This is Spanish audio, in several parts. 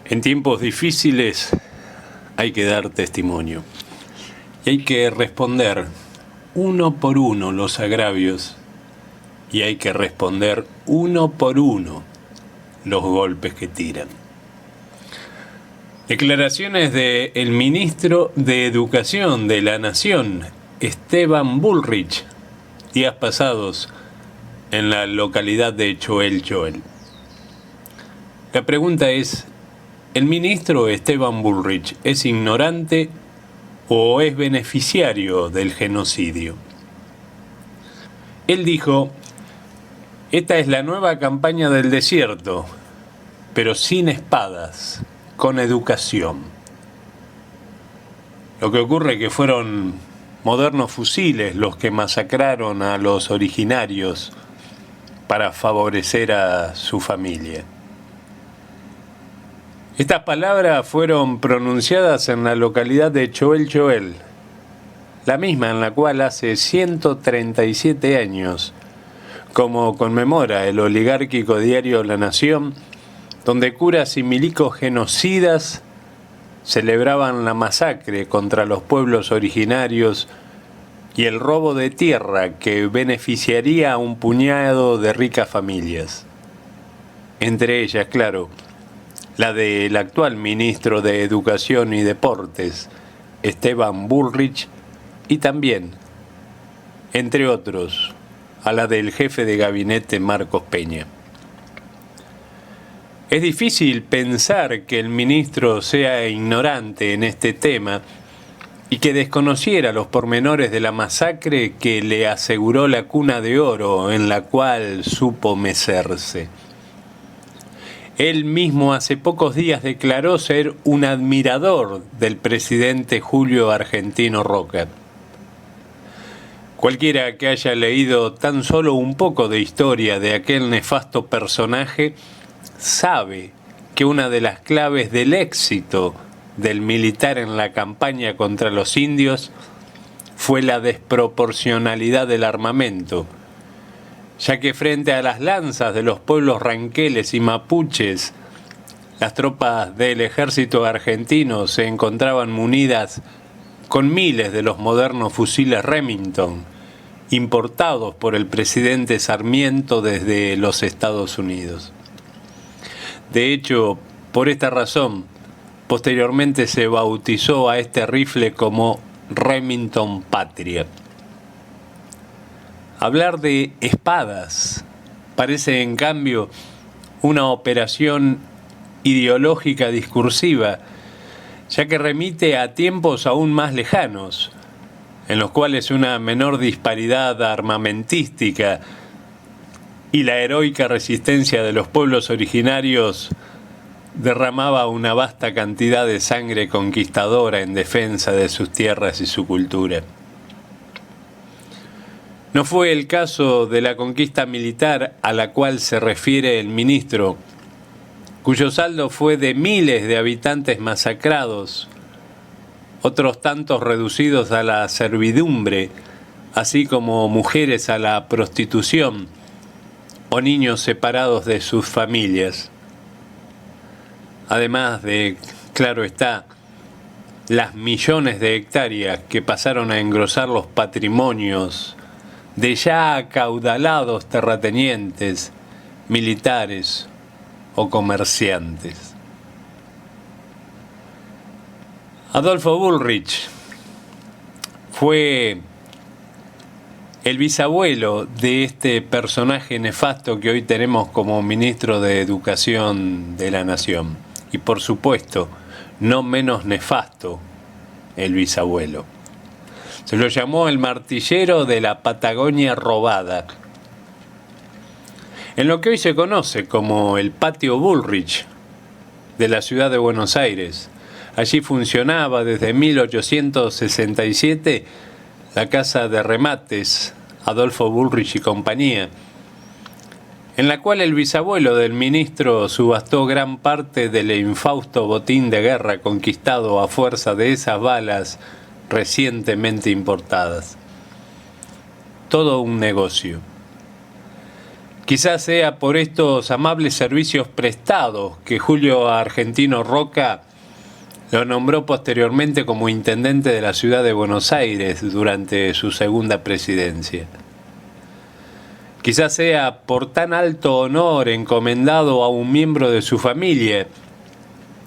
En tiempos difíciles hay que dar testimonio y hay que responder uno por uno los agravios y hay que responder uno por uno los golpes que tiran. Declaraciones del ministro de Educación de la Nación, Esteban Bullrich, días pasados en la localidad de Choel Choel. La pregunta es, ¿el ministro Esteban Bullrich es ignorante o es beneficiario del genocidio? Él dijo, esta es la nueva campaña del desierto, pero sin espadas, con educación. Lo que ocurre es que fueron modernos fusiles los que masacraron a los originarios para favorecer a su familia. Estas palabras fueron pronunciadas en la localidad de Choel Choel, la misma en la cual hace 137 años, como conmemora el oligárquico diario La Nación, donde curas y milicos genocidas celebraban la masacre contra los pueblos originarios y el robo de tierra que beneficiaría a un puñado de ricas familias. Entre ellas, claro, la del actual ministro de Educación y Deportes, Esteban Bullrich, y también, entre otros, a la del jefe de gabinete Marcos Peña. Es difícil pensar que el ministro sea ignorante en este tema y que desconociera los pormenores de la masacre que le aseguró la cuna de oro en la cual supo mecerse. Él mismo hace pocos días declaró ser un admirador del presidente Julio Argentino Roca. Cualquiera que haya leído tan solo un poco de historia de aquel nefasto personaje sabe que una de las claves del éxito del militar en la campaña contra los indios fue la desproporcionalidad del armamento, ya que frente a las lanzas de los pueblos ranqueles y mapuches, las tropas del ejército argentino se encontraban munidas con miles de los modernos fusiles Remington, importados por el presidente Sarmiento desde los Estados Unidos. De hecho, por esta razón, posteriormente se bautizó a este rifle como Remington Patria. Hablar de espadas parece, en cambio, una operación ideológica discursiva, ya que remite a tiempos aún más lejanos, en los cuales una menor disparidad armamentística y la heroica resistencia de los pueblos originarios derramaba una vasta cantidad de sangre conquistadora en defensa de sus tierras y su cultura. No fue el caso de la conquista militar a la cual se refiere el ministro, cuyo saldo fue de miles de habitantes masacrados, otros tantos reducidos a la servidumbre, así como mujeres a la prostitución o niños separados de sus familias. Además de, claro está, las millones de hectáreas que pasaron a engrosar los patrimonios de ya acaudalados terratenientes, militares o comerciantes. Adolfo Bullrich fue el bisabuelo de este personaje nefasto que hoy tenemos como ministro de Educación de la Nación. Y por supuesto, no menos nefasto, el bisabuelo. Se lo llamó el martillero de la Patagonia robada. En lo que hoy se conoce como el Patio Bullrich de la ciudad de Buenos Aires, allí funcionaba desde 1867 la casa de remates Adolfo Bullrich y compañía, en la cual el bisabuelo del ministro subastó gran parte del infausto botín de guerra conquistado a fuerza de esas balas recientemente importadas. Todo un negocio. Quizás sea por estos amables servicios prestados que Julio Argentino Roca lo nombró posteriormente como intendente de la ciudad de Buenos Aires durante su segunda presidencia. Quizás sea por tan alto honor encomendado a un miembro de su familia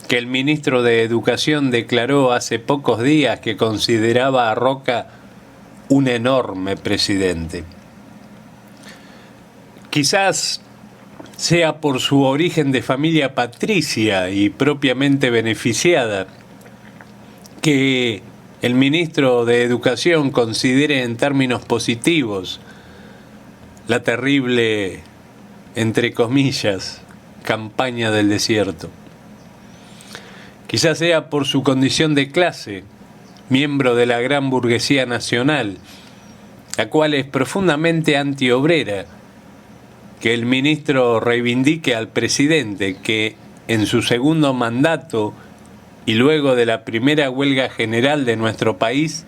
que el ministro de Educación declaró hace pocos días que consideraba a Roca un enorme presidente. Quizás sea por su origen de familia patricia y propiamente beneficiada, que el ministro de Educación considere en términos positivos la terrible, entre comillas, campaña del desierto. Quizás sea por su condición de clase, miembro de la gran burguesía nacional, la cual es profundamente antiobrera, que el ministro reivindique al presidente que en su segundo mandato y luego de la primera huelga general de nuestro país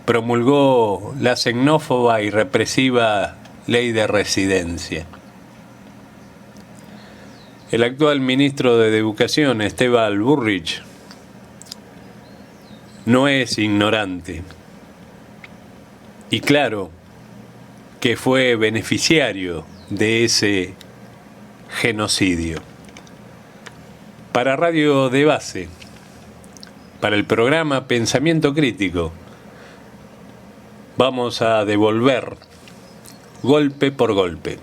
promulgó la xenófoba y represiva ley de residencia. El actual ministro de Educación, Esteban Bullrich, no es ignorante y claro que fue beneficiario de ese genocidio. Para Radio de Base, para el programa Pensamiento Crítico, vamos a devolver golpe por golpe.